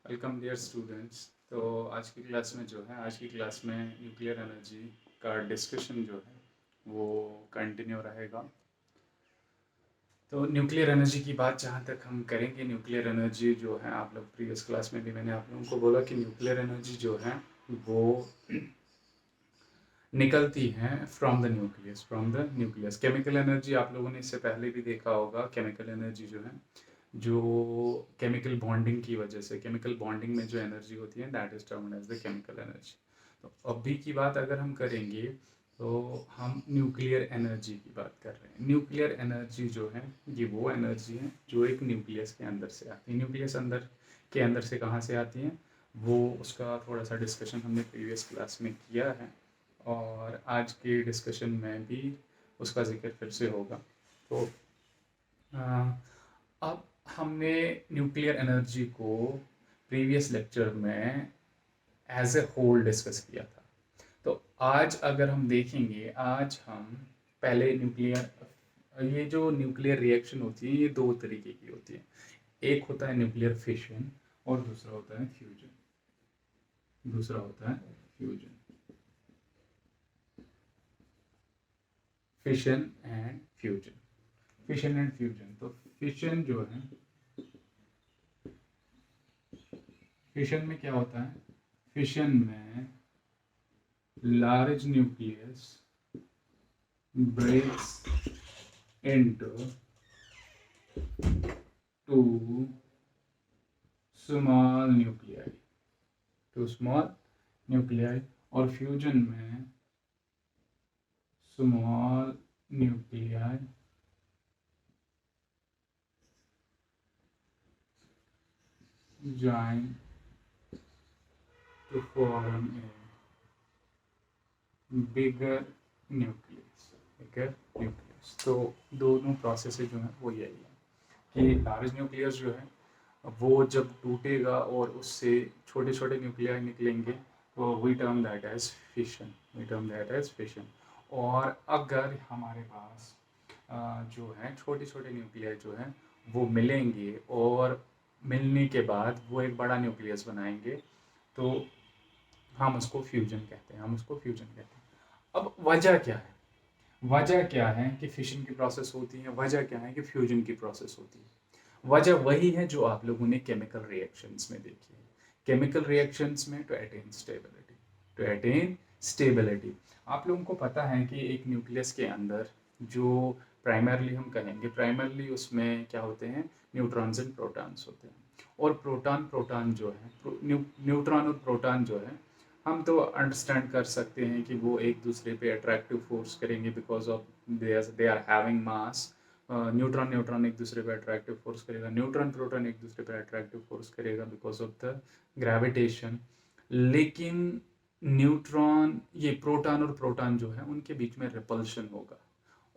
Welcome dear students. तो आज की क्लास में न्यूक्लियर एनर्जी का डिस्कशन जो है वो कंटिन्यू रहेगा। तो न्यूक्लियर एनर्जी की बात जहाँ तक हम करेंगे, न्यूक्लियर एनर्जी जो है, आप लोग प्रीवियस क्लास में भी मैंने आप लोगों को बोला कि न्यूक्लियर एनर्जी जो है वो निकलती हैं from the nucleus. Chemical energy आप लोगों ने इससे पहले भी देखा होगा। केमिकल एनर्जी जो है, जो केमिकल बॉन्डिंग की वजह से, केमिकल बॉन्डिंग में जो एनर्जी होती है, that is termed as the chemical energy. तो अभी की बात अगर हम करेंगे तो हम न्यूक्लियर एनर्जी की बात कर रहे हैं। न्यूक्लियर एनर्जी जो है ये वो एनर्जी है जो एक न्यूक्लियस के अंदर से आती है। न्यूक्लियस अंदर से कहाँ से आती है, वो उसका थोड़ा सा डिस्कशन हमने प्रीवियस क्लास में किया है और आज के डिस्कशन में भी उसका जिक्र फिर से होगा। तो अब हमने न्यूक्लियर एनर्जी को प्रीवियस लेक्चर में एज ए होल डिस्कस किया था। तो आज अगर हम देखेंगे, आज हम पहले ये जो न्यूक्लियर रिएक्शन होती है ये दो तरीके की होती है। एक होता है न्यूक्लियर फिशन और दूसरा होता है फ्यूजन। Fission and fusion. तो फिशन जो है, फिशन में क्या होता है, फिशन में large nucleus breaks into two small nuclei, और फ्यूजन में small nuclei join to form a bigger nucleus। तो दोनों प्रोसेस जो है वो यही है कि लार्ज न्यूक्लियस जो है वो जब टूटेगा और उससे छोटे छोटे न्यूक्लियाई निकलेंगे तो we term that as fission. और अगर हमारे पास जो है छोटे छोटे न्यूक्लियाई जो है वो मिलेंगे और मिलने के बाद वो एक बड़ा न्यूक्लियस बनाएंगे, तो हम उसको फ्यूजन कहते हैं। अब वजह क्या है कि फिशन की प्रोसेस होती है, वजह क्या है कि फ्यूजन की प्रोसेस होती है। वजह वही है जो आप लोगों ने केमिकल रिएक्शंस में देखी है। केमिकल रिएक्शंस में टू अटेन स्टेबिलिटी आप लोगों को पता है कि एक न्यूक्लियस के अंदर जो प्राइमरली उसमें क्या होते हैं, न्यूट्रॉन्स एंड प्रोटॉन्स होते हैं। और प्रोटॉन जो है, न्यूट्रॉन और प्रोटॉन जो है, हम तो अंडरस्टैंड कर सकते हैं कि वो एक दूसरे पे अट्रैक्टिव फोर्स करेंगे because of they are having mass. Neutron एक दूसरे पे अट्रैक्टिव फोर्स करेगा, न्यूट्रॉन प्रोटॉन एक दूसरे पे अट्रैक्टिव फोर्स करेगा बिकॉज ऑफ द ग्रेविटेशन। लेकिन ये प्रोटॉन और प्रोटॉन जो है उनके बीच में रिपल्शन होगा,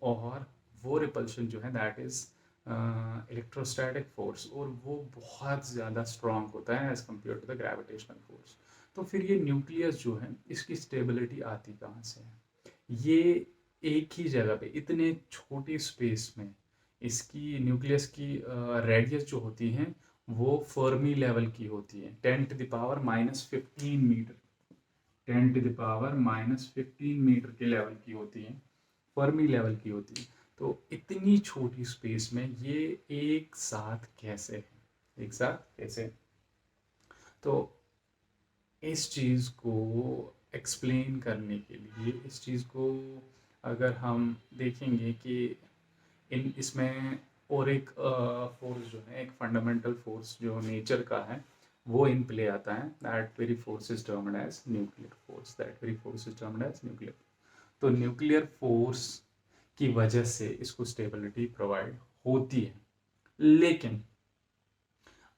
और वो रिपल्शन जो है दैट इज इलेक्ट्रोस्टैटिक फोर्स, और वो बहुत ज़्यादा स्ट्रॉन्ग होता है as compare to the gravitational force. तो फिर ये न्यूक्लियस जो है इसकी स्टेबिलिटी आती कहाँ से है? ये एक ही जगह पे इतने छोटी स्पेस में इसकी न्यूक्लियस की रेडियस जो होती है वो फर्मी लेवल की होती है, 10⁻⁻15 मीटर, 10⁻⁻15 मीटर के लेवल की होती है, फर्मी लेवल की होती है। तो इतनी छोटी स्पेस में ये एक साथ कैसे तो इस चीज़ को एक्सप्लेन करने के लिए, इस चीज़ को अगर हम देखेंगे कि इसमें और एक फोर्स जो है, एक फंडामेंटल फोर्स जो नेचर का है वो इन प्ले आता है, that very force is termed as nuclear. तो न्यूक्लियर फोर्स की वजह से इसको स्टेबिलिटी प्रोवाइड होती है। लेकिन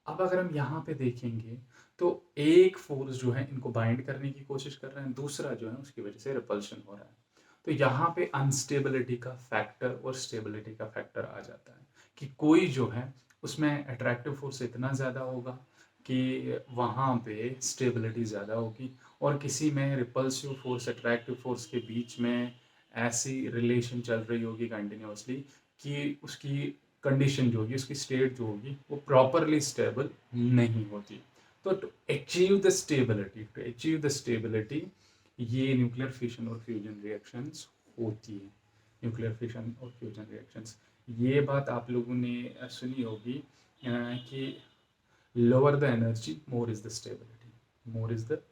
अब अगर हम यहाँ पे देखेंगे तो एक फोर्स जो है इनको बाइंड करने की कोशिश कर रहे हैं, दूसरा जो है उसकी वजह से रिपल्शन हो रहा है। तो यहाँ पे अनस्टेबिलिटी का फैक्टर और स्टेबिलिटी का फैक्टर आ जाता है कि कोई जो है उसमें अट्रैक्टिव फोर्स इतना ज़्यादा होगा कि वहाँ पे स्टेबिलिटी ज़्यादा होगी, और किसी में रिपल्सिव फोर्स अट्रैक्टिव फोर्स के बीच में ऐसी रिलेशन चल रही होगी कंटिन्यूसली कि उसकी कंडीशन जो होगी, उसकी स्टेट जो होगी वो प्रॉपरली स्टेबल नहीं होती। तो टू अचीव द स्टेबिलिटी ये न्यूक्लियर फिशन और फ्यूजन रिएक्शंस होती है। न्यूक्लियर फिशन और फ्यूजन रिएक्शंस, ये बात आप लोगों ने सुनी होगी कि lower the energy more is the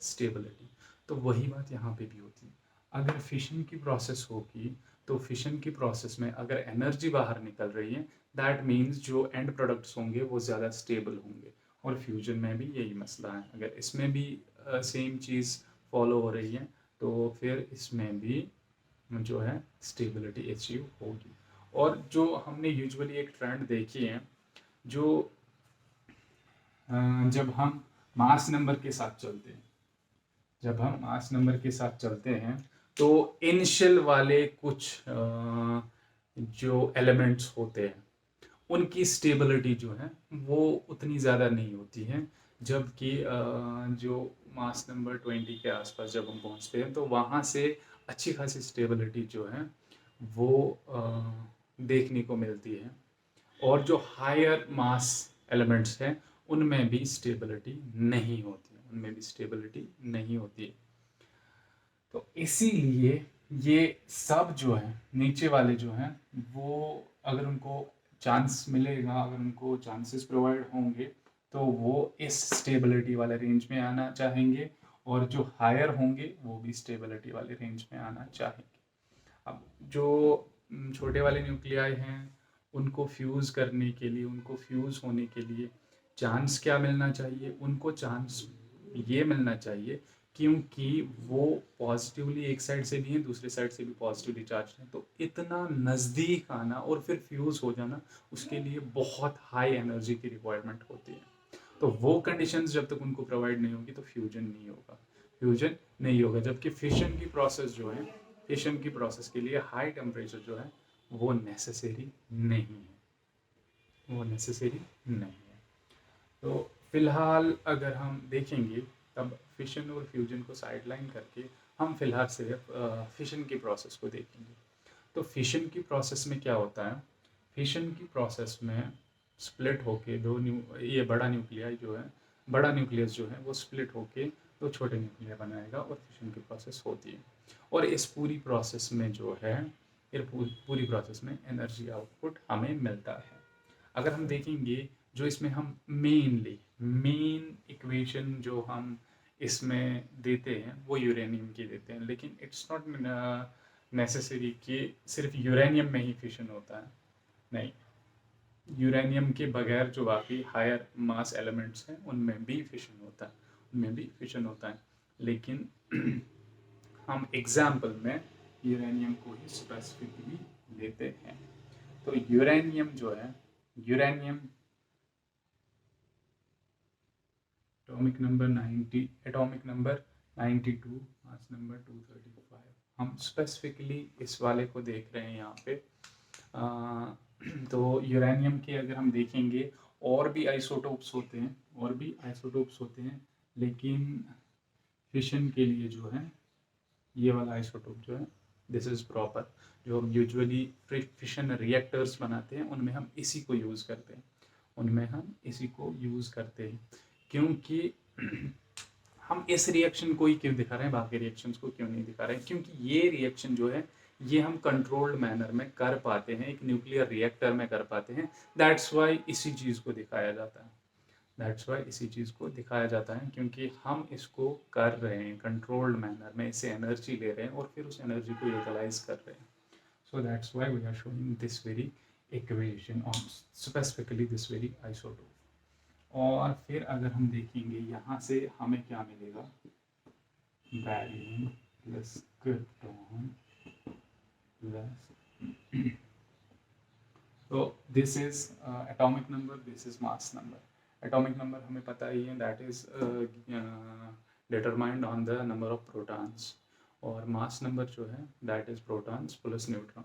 stability. तो वही बात यहाँ पे भी होती है। अगर फिशन की प्रोसेस होगी तो फिशन की प्रोसेस में अगर एनर्जी बाहर निकल रही है, दैट मीन्स जो एंड प्रोडक्ट्स होंगे वो ज़्यादा स्टेबल होंगे। और फ्यूजन में भी यही मसला है, अगर इसमें भी सेम चीज़ फॉलो हो रही है तो फिर इसमें भी जो है स्टेबिलिटी अचीव होगी। और जो हमने यूजुअली एक ट्रेंड देखी है, जो जब हम मास नंबर के साथ चलते हैं, तो इनिशियल वाले कुछ जो एलिमेंट्स होते हैं उनकी स्टेबिलिटी जो है वो उतनी ज़्यादा नहीं होती है। जबकि जो मास नंबर 20 के आसपास जब हम पहुंचते हैं तो वहाँ से अच्छी खासी स्टेबिलिटी जो है वो देखने को मिलती है। और जो हायर मास एलिमेंट्स हैं उनमें भी स्टेबिलिटी नहीं होती है। तो इसीलिए ये सब जो है नीचे वाले जो हैं वो अगर उनको चांस मिलेगा, अगर उनको चांसेस प्रोवाइड होंगे तो वो इस स्टेबिलिटी वाले रेंज में आना चाहेंगे, और जो हायर होंगे वो भी स्टेबिलिटी वाले रेंज में आना चाहेंगे। अब जो छोटे वाले न्यूक्लियाई हैं उनको फ्यूज़ करने के लिए, उनको फ्यूज़ होने के लिए चांस क्या मिलना चाहिए? उनको चांस ये मिलना चाहिए क्योंकि वो पॉजिटिवली एक साइड से भी हैं, दूसरे साइड से भी पॉजिटिवली चार्ज हैं। तो इतना नज़दीक आना और फिर फ्यूज़ हो जाना, उसके लिए बहुत हाई एनर्जी की रिक्वायरमेंट होती है। तो वो कंडीशंस जब तक उनको प्रोवाइड नहीं होगी तो फ्यूजन नहीं होगा। जबकि फिशन की प्रोसेस के लिए हाई टेम्परेचर जो है वो नेसेसरी नहीं है। तो फिलहाल अगर हम देखेंगे तब फिशन और फ्यूजन को साइडलाइन करके हम फिलहाल सिर्फ फिशन की प्रोसेस को देखेंगे। तो फिशन की प्रोसेस में क्या होता है? फिशन की प्रोसेस में स्प्लिट होके ये बड़ा न्यूक्लियस जो है वो स्प्लिट होके दो छोटे न्यूक्लिया बनाएगा और फिशन की प्रोसेस होती है। और इस पूरी प्रोसेस में जो है, पूरी प्रोसेस में एनर्जी आउटपुट हमें मिलता है। अगर हम देखेंगे जो इसमें हम मेन इक्वेशन जो हम इसमें देते हैं वो यूरेनियम की देते हैं, लेकिन इट्स नॉट नेसेसरी कि सिर्फ यूरेनियम में ही फिशन होता है। नहीं, यूरेनियम के बगैर जो बाकी हायर मास एलिमेंट्स हैं उनमें भी फिशन होता है। लेकिन हम एग्जाम्पल में यूरेनियम को ही स्पेसिफिकली लेते हैं। तो uranium atomic number 92, mass number 235। हम स्पेसिफिकली इस वाले को देख रहे हैं यहाँ पे। तो यूरेनियम के अगर हम देखेंगे और भी आइसोटोप्स होते हैं, लेकिन फिशन के लिए जो है ये वाला आइसोटोप जो है दिस इज़ प्रॉपर। जो हम यूजुअली फिशन रिएक्टर्स बनाते हैं उनमें हम इसी को यूज़ करते हैं। क्योंकि हम इस रिएक्शन को ही क्यों दिखा रहे हैं, बाकी रिएक्शंस को क्यों नहीं दिखा रहे हैं? क्योंकि ये रिएक्शन जो है ये हम कंट्रोल्ड मैनर में कर पाते हैं, एक न्यूक्लियर रिएक्टर में कर पाते हैं। दैट्स वाई इसी चीज़ को दिखाया जाता है क्योंकि हम इसको कर रहे हैं कंट्रोल्ड मैनर में, इससे एनर्जी ले रहे हैं और फिर उस एनर्जी को यूटिलाइज कर रहे हैं। So that's why we are showing this very equation on specifically this very isotope. और फिर अगर हम देखेंगे यहाँ से हमें क्या मिलेगा, बैरियम प्लस क्रिप्टॉन प्लस तो this is atomic number, this is mass number. Atomic number हमें पता ही है, that is determined on the number of protons. और मास नंबर जो है that is protons plus neutron.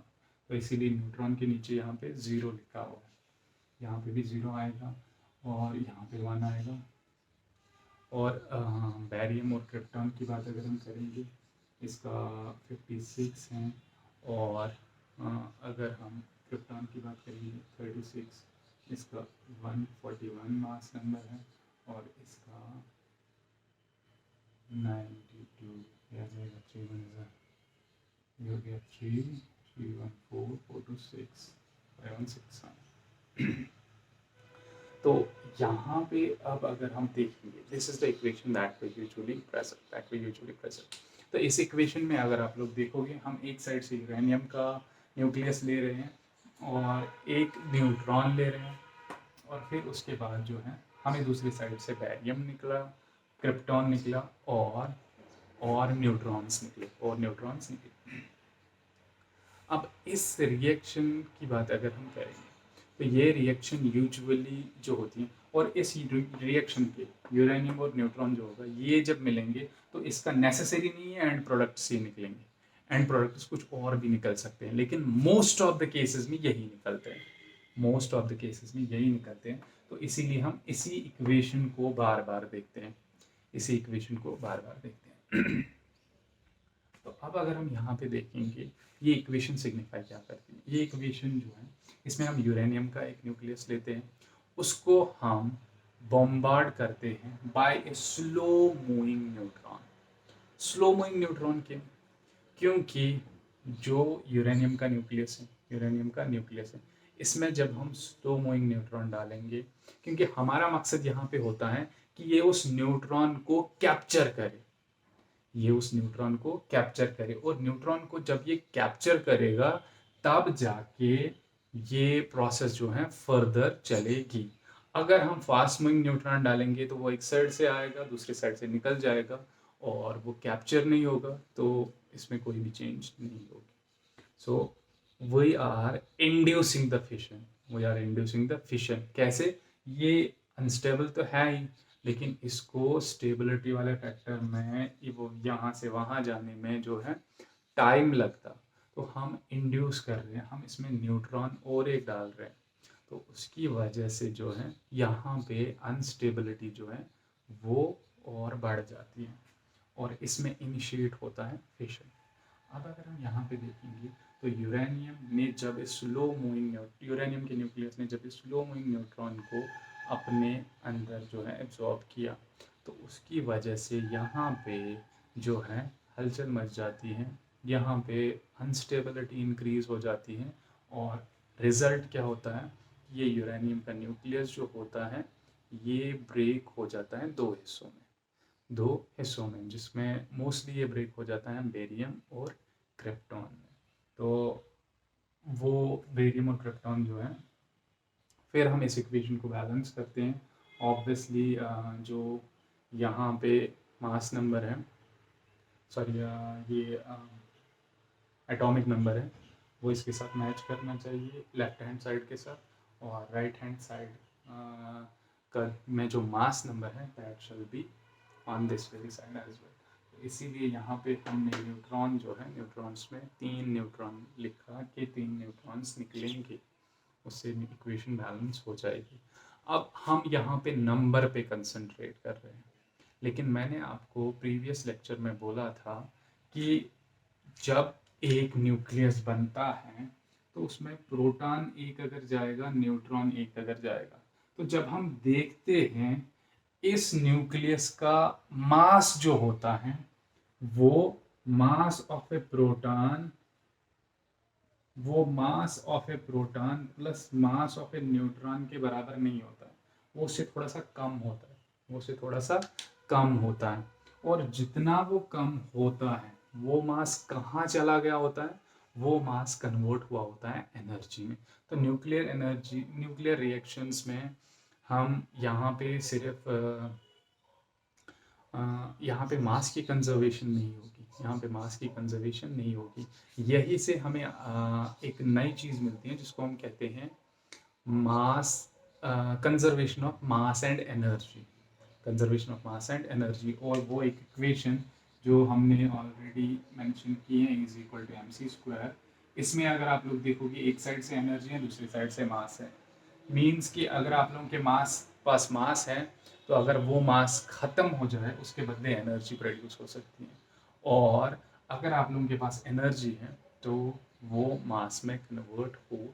तो इसीलिए न्यूट्रॉन के नीचे यहाँ पे 0 लिखा हुआ है, यहाँ पे भी 0 आएगा और यहाँ पे 1 आएगा। और बैरियम और क्रिप्टॉन की बात अगर हम करेंगे, इसका 56 है। और अगर हम क्रिप्टॉन की बात करेंगे 36, इसका 141 मास नंबर है। और इसका 92 आ जाएगा 3 ये हो गया 3 3 1 4 4 2 6 5 1 6 तो यहाँ पे अब अगर हम देखेंगे this is the equation that we usually present तो इस इक्वेशन में अगर आप लोग देखोगे हम एक साइड से यूरेनियम का न्यूक्लियस ले रहे हैं और एक न्यूट्रॉन ले रहे हैं और फिर उसके बाद जो है हमें दूसरी साइड से बैरियम निकला, क्रिप्टॉन निकला और न्यूट्रॉन्स निकले। अब इस रिएक्शन की बात अगर हम करेंगे तो ये रिएक्शन यूजुअली जो होती है और इस रिएक्शन के यूरेनियम और न्यूट्रॉन जो होगा ये जब मिलेंगे तो इसका नेसेसरी नहीं है एंड प्रोडक्ट्स ही निकलेंगे। एंड प्रोडक्ट्स कुछ और भी निकल सकते हैं लेकिन मोस्ट ऑफ द केसेस में यही निकलते हैं। तो इसीलिए हम इसी इक्वेशन को बार बार देखते हैं तो अब अगर हम यहाँ पे देखेंगे ये इक्वेशन सिग्निफाई क्या करती है। ये इक्वेशन जो है इसमें हम यूरेनियम का एक न्यूक्लियस लेते हैं, उसको हम बॉम्बार्ड करते हैं by a slow moving neutron क्योंकि जो यूरेनियम का न्यूक्लियस है इसमें जब हम स्लो मूविंग न्यूट्रॉन डालेंगे क्योंकि हमारा मकसद यहाँ पे होता है कि ये उस न्यूट्रॉन को कैप्चर करे और न्यूट्रॉन को जब ये कैप्चर करेगा तब जाके ये प्रोसेस जो है फर्दर चलेगी। अगर हम फास्ट मूविंग न्यूट्रॉन डालेंगे तो वो एक साइड से आएगा दूसरी साइड से निकल जाएगा और वो कैप्चर नहीं होगा तो इसमें कोई भी चेंज नहीं होगी। So we are inducing the fission. कैसे? ये अनस्टेबल तो है ही लेकिन इसको स्टेबिलिटी वाले फैक्टर में वो यहाँ से वहाँ जाने में जो है टाइम लगता, तो हम इंड्यूस कर रहे हैं, हम इसमें न्यूट्रॉन और एक डाल रहे हैं तो उसकी वजह से जो है यहाँ पे अनस्टेबिलिटी जो है वो और बढ़ जाती है और इसमें इनिशिएट होता है फिशन। अब अगर हम यहाँ पे देखेंगे तो यूरेनियम के न्यूक्लियस ने जब इस स्लो मूविंग न्यूट्रॉन को अपने अंदर जो है एब्जॉर्ब किया तो उसकी वजह से यहाँ पे जो है हलचल मच जाती है, यहाँ पे अनस्टेबिलिटी इंक्रीज हो जाती है और रिजल्ट क्या होता है, ये यूरेनियम का न्यूक्लियस जो होता है ये ब्रेक हो जाता है दो हिस्सों में जिसमें मोस्टली ये ब्रेक हो जाता है बेरियम और क्रिप्टॉन में। तो वो बेरियम और क्रिप्टॉन जो है फिर हम इस इक्वेशन को बैलेंस करते हैं। ऑब्वियसली जो यहाँ पे मास नंबर है ये एटॉमिक नंबर है वो इसके साथ मैच करना चाहिए लेफ्ट हैंड साइड के साथ और राइट हैंड साइड का में जो मास नंबर है that shall be on this very side as well. इसीलिए यहाँ पे हमने न्यूट्रॉन जो है न्यूट्रॉन्स में 3 न्यूट्रॉन लिखा कि 3 न्यूट्रॉन्स निकलेंगे, उससे इक्वेशन बैलेंस हो जाएगी। अब हम यहाँ पे नंबर पे कंसंट्रेट कर रहे हैं लेकिन मैंने आपको प्रीवियस लेक्चर में बोला था कि जब एक न्यूक्लियस बनता है तो उसमें प्रोटॉन एक अगर जाएगा न्यूट्रॉन एक अगर जाएगा तो जब हम देखते हैं इस न्यूक्लियस का मास जो होता है वो mass of A proton plus mass of A neutron के बराबर नहीं होता, वो उससे थोड़ा सा कम होता है और जितना वो कम होता है वो मास कहाँ चला गया होता है, वो मास कन्वर्ट हुआ होता है एनर्जी में। तो न्यूक्लियर रिएक्शंस में हम यहाँ पे सिर्फ यहाँ पे मास की कंजर्वेशन नहीं होगी, यही से हमें एक नई चीज़ मिलती है जिसको हम कहते हैं conservation of mass and energy. और वो एक इक्वेशन जो हमने ऑलरेडी मेंशन की है इज इक्वल टू mc²। इसमें अगर आप लोग देखोगे एक साइड से एनर्जी है दूसरी साइड से मास है, मीन्स कि अगर आप लोगों के पास मास है तो अगर वो मास ख़त्म हो जाए उसके बदले एनर्जी प्रोड्यूस हो सकती है और अगर आप लोगों के पास एनर्जी है तो वो मास में कन्वर्ट हो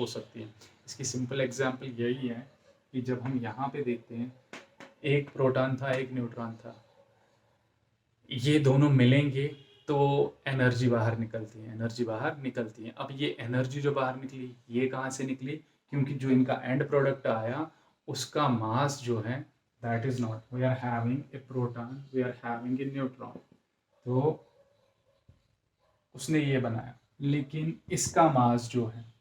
सकती है। इसकी सिंपल एग्जांपल यही है कि जब हम यहाँ पे देखते हैं, एक प्रोटॉन था, एक न्यूट्रॉन था, ये दोनों मिलेंगे तो एनर्जी बाहर निकलती है, एनर्जी बाहर निकलती है। अब ये एनर्जी जो बाहर निकली, ये कहाँ से निकली? क्योंकि जो इनका एंड प्रोडक्ट आया उसका मास जो है that is not, we are having a proton, we are having a neutron, तो उसने ये बनाया। लेकिन इसका मास जो है,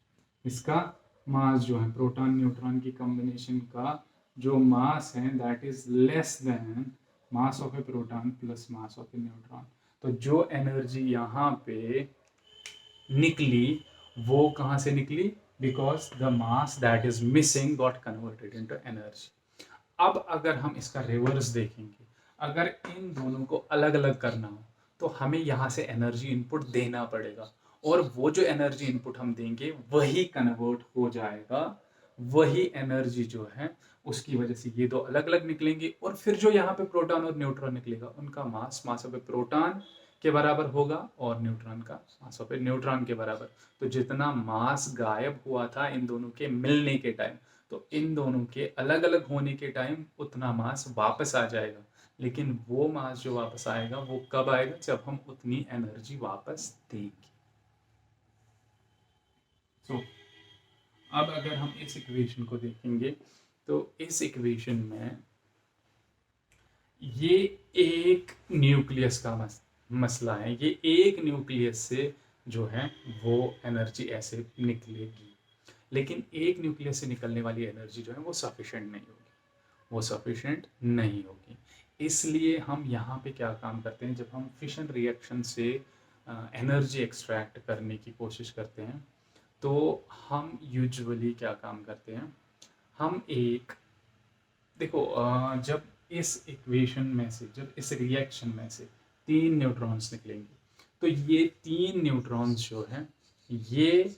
इसका मास जो है प्रोटॉन न्यूट्रॉन की कॉम्बिनेशन का जो मास है that is less then mass of A proton plus mass of A neutron. तो जो एनर्जी यहाँ पे निकली वो कहाँ से निकली? Because the mass that is missing got converted into energy. अब अगर हम इसका रिवर्स देखेंगे, अगर इन दोनों को अलग अलग करना हो तो हमें यहाँ से एनर्जी इनपुट देना पड़ेगा, और वो जो एनर्जी इनपुट हम देंगे वही कन्वर्ट हो जाएगा, वही एनर्जी जो है उसकी वजह से ये दो अलग अलग निकलेंगे, और फिर जो यहाँ पे प्रोटॉन और न्यूट्रॉन निकलेगा उनका मास ऑफ ए प्रोटॉन के बराबर होगा और न्यूट्रॉन का मास ऑफ ए न्यूट्रॉन के बराबर। तो जितना मास गायब हुआ था इन दोनों के मिलने के टाइम, तो इन दोनों के अलग अलग होने के टाइम उतना मास वापस आ जाएगा। लेकिन वो मास जो वापस आएगा वो कब आएगा? जब हम उतनी एनर्जी वापस देंगे। सो अब अगर हम इस इक्वेशन को देखेंगे तो इस इक्वेशन में ये एक न्यूक्लियस का मसला है, ये एक न्यूक्लियस से जो है वो एनर्जी ऐसे निकलेगी, लेकिन एक न्यूक्लियस से निकलने वाली एनर्जी जो है वो सफिशेंट नहीं होगी, वो सफिशेंट नहीं होगी। इसलिए हम यहाँ पे क्या काम करते हैं, जब हम फिशन रिएक्शन से एनर्जी एक्सट्रैक्ट करने की कोशिश करते हैं तो हम यूजुअली क्या काम करते हैं, हम एक देखो जब इस इक्वेशन में से, जब इस रिएक्शन में से 3 न्यूट्रॉन्स निकलेंगे तो ये 3 न्यूट्रॉन्स जो हैं, ये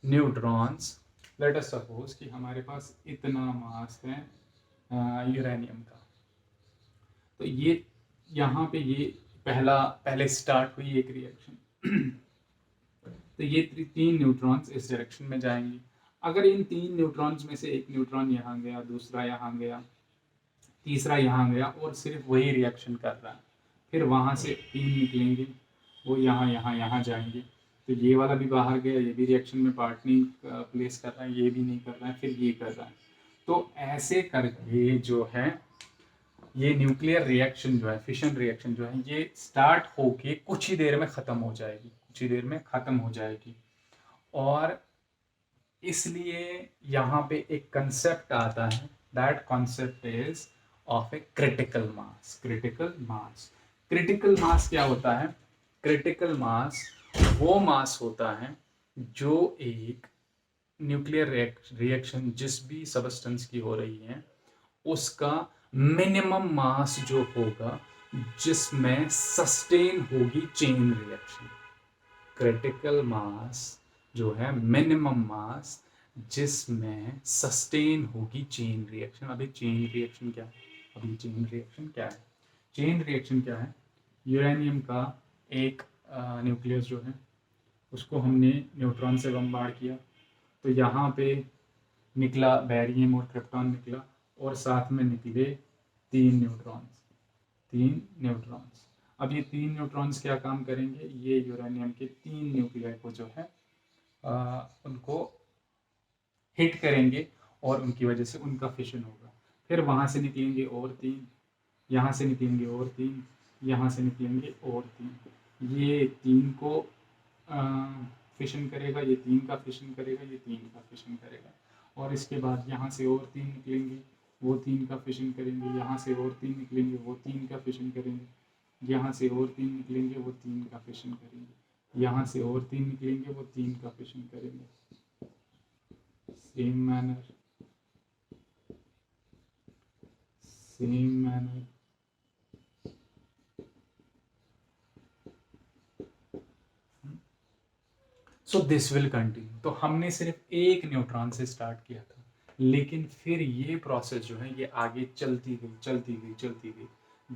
न्यूट्रॉन्स, लेट अस सपोज कि हमारे पास इतना मास है यूरेनियम का, तो ये यहाँ पे ये पहले स्टार्ट हुई एक रिएक्शन तो ये 3 न्यूट्रॉन्स इस डायरेक्शन में जाएंगे। अगर इन 3 न्यूट्रॉन्स में से एक न्यूट्रॉन यहाँ गया, दूसरा यहाँ गया, तीसरा यहाँ गया और सिर्फ वही रिएक्शन कर रहा है, फिर वहाँ से 3 निकलेंगे, वो यहाँ जाएंगे, तो ये वाला भी बाहर गया, ये भी रिएक्शन में पार्ट नहीं प्लेस कर रहा है, ये भी नहीं कर रहा है, फिर ये कर रहा है। तो ऐसे करके जो है ये न्यूक्लियर रिएक्शन जो है, फिशन रिएक्शन जो है, ये स्टार्ट होके कुछ ही देर में ख़त्म हो जाएगी, कुछ ही देर में ख़त्म हो जाएगी। और इसलिए यहाँ पे एक कंसेप्ट आता है, that concept is of a critical mass. Critical mass, critical mass क्या होता है? क्रिटिकल मास वो मास होता है जो एक न्यूक्लियर रिएक्शन जिस भी सबस्टेंस की हो रही है उसका मिनिमम मास जो होगा जिसमें सस्टेन होगी चेन रिएक्शन। क्रिटिकल मास जो है मिनिमम मास जिसमें सस्टेन होगी चेन रिएक्शन। अभी चेन रिएक्शन क्या है? चेन रिएक्शन क्या है? यूरेनियम का एक न्यूक्लियस जो है उसको हमने न्यूट्रॉन से बम्बार्ड किया, तो यहाँ पे निकला बेरियम और क्रिप्टॉन निकला, और साथ में निकले 3 न्यूट्रॉन्स। अब ये 3 न्यूट्रॉन्स क्या काम करेंगे? ये यूरेनियम के 3 न्यूक्लियाई को जो है उनको हिट करेंगे और उनकी वजह से उनका फिशन होगा। फिर वहाँ से निकलेंगे और 3, यहाँ से निकलेंगे और 3, यहाँ से निकलेंगे और 3। ये 3 को फिशन करेगा, ये 3 का फिशन करेगा, ये 3 का फिशन करेगा, और इसके बाद यहाँ से और 3 निकलेंगे, वो 3 का फिशन करेंगे, यहाँ से और 3 निकलेंगे, वो 3 का फिशन करेंगे, यहाँ से और 3 निकलेंगे, वो 3 का फिशन करेंगे, यहाँ से और 3 निकलेंगे, वो 3 का फिशन करेंगे। Same manner so this will continue. तो हमने सिर्फ एक न्यूट्रॉन से स्टार्ट किया था, लेकिन फिर ये प्रोसेस जो है ये आगे चलती गई।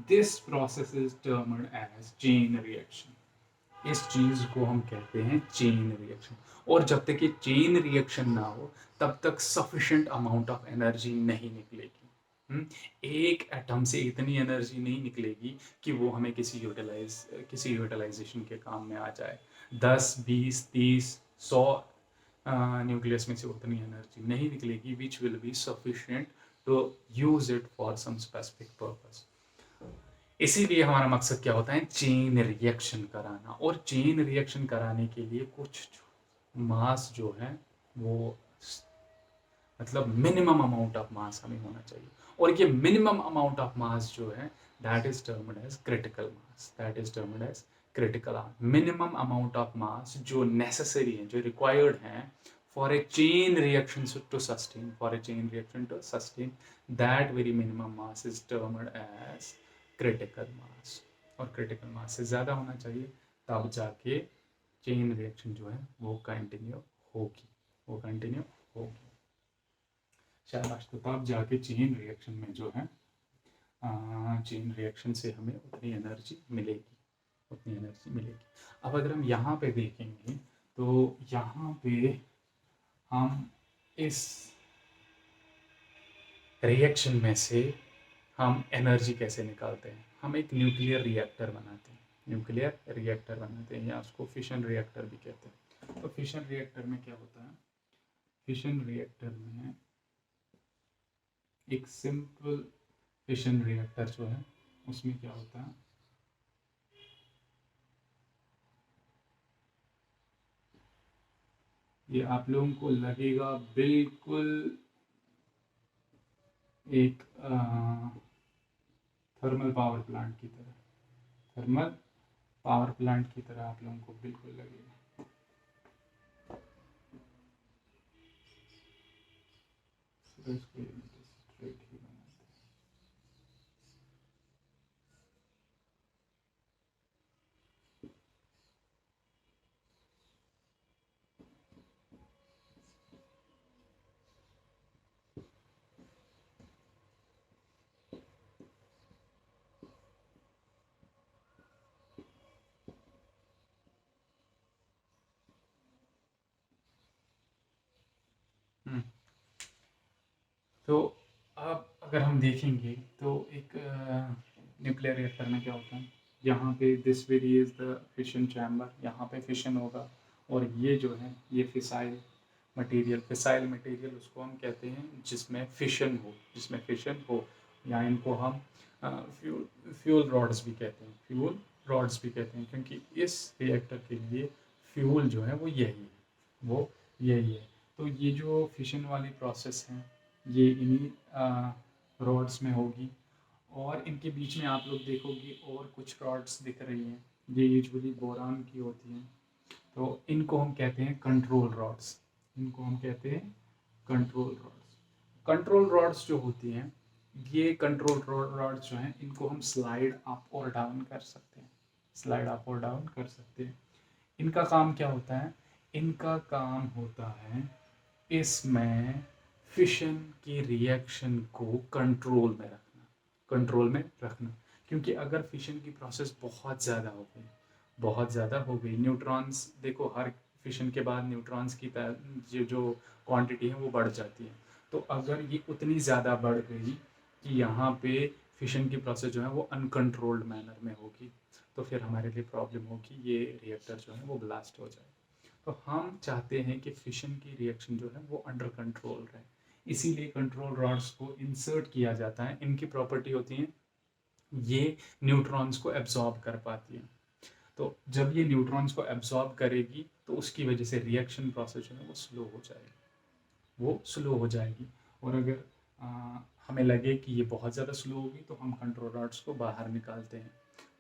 This process is termed as chain reaction. इस चीज़ को हम कहते हैं चेन रिएक्शन। और जब तक ये चेन रिएक्शन ना हो तब तक सफिशिएंट अमाउंट ऑफ एनर्जी नहीं निकलेगी। एक एटम से इतनी एनर्जी नहीं निकलेगी कि वो हमें किसी यूटिलाइजेशन के काम में आ जाए। 10, 20, 30, 100 न्यूक्लियस में से उतनी एनर्जी नहीं निकलेगी which will be sufficient to use it for some specific purpose. इसीलिए हमारा मकसद क्या होता है, चेन रिएक्शन कराना। और चेन रिएक्शन कराने के लिए कुछ मास जो है वो मतलब मिनिमम अमाउंट ऑफ मास हमें होना चाहिए। और ये मिनिमम अमाउंट ऑफ मास जो है that is termed as critical mass, that is termed as critical minimum amount of mass जो नेसेसरी है, जो रिक्वायर्ड है for a chain reaction to sustain, for a chain reaction to sustain, that very minimum mass is termed as critical mass। और critical mass से ज़्यादा होना चाहिए तब जाके चेन रिएक्शन जो है वो कंटिन्यू होगी, वो कंटिन्यू होगी शाबाश। तो तब जाके चेन रिएक्शन में जो है चेन रिएक्शन से हमें उतनी एनर्जी मिलेगी, उतनी एनर्जी मिलेगी। अब अगर हम यहाँ पे देखेंगे तो यहाँ पे हम इस रिएक्शन में से हम एनर्जी कैसे निकालते हैं। हम एक न्यूक्लियर रिएक्टर बनाते हैं, न्यूक्लियर रिएक्टर बनाते हैं या उसको फिशन रिएक्टर भी कहते हैं। तो फिशन रिएक्टर में क्या होता है, फिशन रिएक्टर में एक सिंपल फिशन रिएक्टर जो है उसमें क्या होता है, ये आप लोगों को लगेगा बिल्कुल एक थर्मल पावर प्लांट की तरह, थर्मल पावर प्लांट की तरह आप लोगों को बिल्कुल लगेगा। इसको स्ट्रेट ही बनाते हैं। तो अब अगर हम देखेंगे तो एक न्यूक्लियर रिएक्टर में क्या होता है, यहाँ पे this very is the fission chamber, यहाँ पे फिशन होगा। और ये जो है ये फिसाइल मटेरियल, फिसाइल मटेरियल उसको हम कहते हैं जिसमें फिशन हो, जिसमें फिशन हो, या इनको हम फ्यूल रॉड्स भी कहते हैं, फ्यूल रॉड्स भी कहते हैं, क्योंकि इस रिएक्टर के लिए फ्यूल जो है वो यही है, वो यही है। तो ये जो फिशन वाली प्रोसेस है ये इन्हीं रॉड्स में होगी। और इनके बीच में आप लोग देखोगे और कुछ रॉड्स दिख रही हैं, ये यूजुअली बोरान की होती हैं। तो इनको हम कहते हैं कंट्रोल रॉड्स, इनको हम कहते हैं कंट्रोल रॉड्स। कंट्रोल रॉड्स जो होती हैं, ये कंट्रोल रॉड्स जो हैं इनको हम स्लाइड अप और डाउन कर सकते हैं, स्लाइड अप और डाउन कर सकते हैं। इनका काम क्या होता है, इनका काम होता है इसमें फिशन की रिएक्शन को कंट्रोल में रखना, कंट्रोल में रखना। क्योंकि अगर फिशन की प्रोसेस बहुत ज़्यादा हो गई, बहुत ज़्यादा हो गई, न्यूट्रॉन्स देखो हर फिशन के बाद न्यूट्रॉन्स की जो क्वांटिटी है वो बढ़ जाती है। तो अगर ये उतनी ज़्यादा बढ़ गई कि यहाँ पे फिशन की प्रोसेस जो है वो अनकंट्रोल्ड मैनर में होगी, तो फिर हमारे लिए प्रॉब्लम होगी, ये रिएक्टर जो है वो ब्लास्ट हो जाए। तो हम चाहते हैं कि फिशन की रिएक्शन जो है वो अंडर कंट्रोल रहे, इसीलिए कंट्रोल रॉड्स को इंसर्ट किया जाता है। इनकी प्रॉपर्टी होती है ये न्यूट्रॉन्स को एब्जॉर्ब कर पाती है। तो जब ये न्यूट्रॉन्स को एब्जॉर्ब करेगी तो उसकी वजह से रिएक्शन प्रोसेस जो है वो स्लो हो जाएगी, वो स्लो हो जाएगी। और अगर हमें लगे कि ये बहुत ज़्यादा स्लो होगी तो हम कंट्रोल रॉड्स को बाहर निकालते हैं,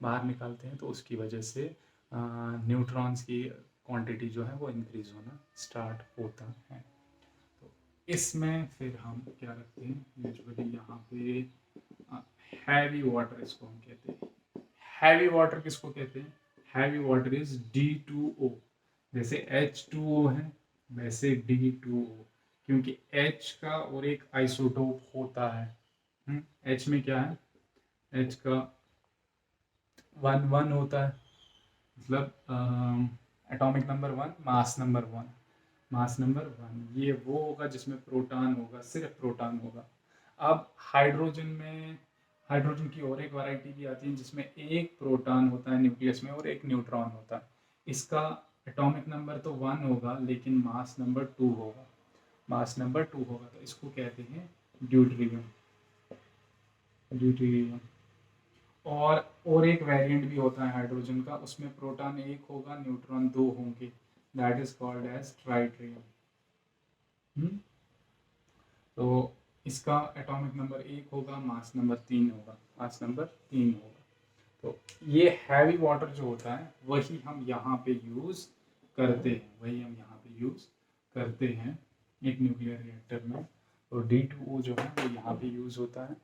बाहर निकालते हैं तो उसकी वजह से न्यूट्रॉन्स की क्वांटिटी जो है वो इंक्रीज होना स्टार्ट होता है। तो इसमें फिर हम क्या रखते हैं, यूजुअली यहाँ पे हैवी वाटर इसको हम कहते हैं। हैवी वाटर किसको कहते हैं, हैवी वाटर इज D2O। जैसे H2O है वैसे D2O, क्योंकि H का और एक आइसोटोप होता है। H में क्या है, H का 1 1 होता है, मतलब atomic number 1, mass number 1, mass number 1 ये वो होगा जिसमें प्रोटॉन होगा, सिर्फ प्रोटॉन होगा। अब हाइड्रोजन की और एक वैरायटी भी आती है जिसमें एक प्रोटॉन होता है न्यूक्लियस में और एक न्यूट्रॉन होता है। इसका एटॉमिक नंबर तो 1 होगा लेकिन मास नंबर 2 होगा, मास नंबर 2 होगा, तो इसको कहते हैं ड्यूटेरियम। ड्यूटेरियम और एक वेरिएंट भी होता है हाइड्रोजन का, उसमें प्रोटॉन एक होगा, न्यूट्रॉन 2 होंगे, that is called as tritium. तो इसका एटॉमिक नंबर 1 होगा, मास नंबर 3 होगा, मास नंबर 3 होगा। तो ये हैवी वाटर जो होता है वही हम यहाँ पे यूज़ करते हैं, वही हम यहाँ पे यूज़ करते हैं एक न्यूक्लियर रिएक्टर में। तो D2O जो है वो यहाँ पे यूज़ होता है।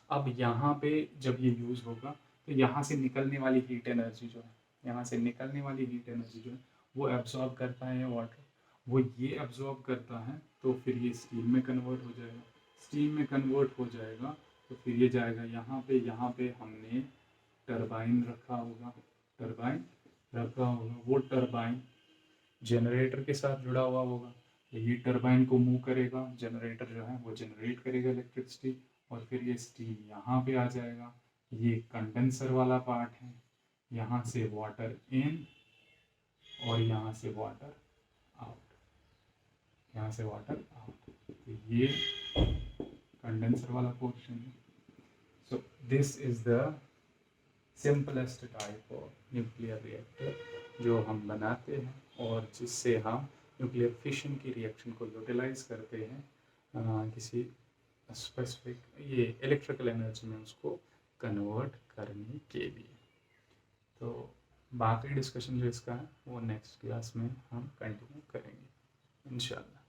अब यहाँ पे जब ये यूज़ होगा तो यहाँ से निकलने वाली हीट एनर्जी जो है, यहाँ से निकलने वाली हीट एनर्जी जो है वो एब्जॉर्ब करता है वाटर, वो ये एब्जॉर्ब करता है तो फिर ये स्टीम में कन्वर्ट हो जाएगा, स्टीम में कन्वर्ट हो जाएगा तो फिर ये जाएगा यहाँ पे हमने टरबाइन रखा होगा, टरबाइन रखा होगा, वो टरबाइन जनरेटर के साथ जुड़ा हुआ होगा, तो ये टरबाइन को मूव करेगा, जनरेटर जो है वो जनरेट करेगा इलेक्ट्रिसिटी और फिर ये स्टीम यहाँ पे आ जाएगा। ये कंडेंसर वाला पार्ट है, यहाँ से वाटर इन और यहाँ से वाटर आउट, यहाँ से वाटर आउट, तो ये कंडेंसर वाला पोर्शन है। So this is the simplest type of nuclear reactor जो हम बनाते हैं और जिससे हम न्यूक्लियर फिशन की रिएक्शन को यूटिलाइज करते हैं किसी स्पेसिफिक ये इलेक्ट्रिकल एनर्जी में उसको कन्वर्ट करने के लिए। तो बाकी डिस्कशन जो इसका है वो नेक्स्ट क्लास में हम कंटिन्यू करेंगे इंशाल्लाह।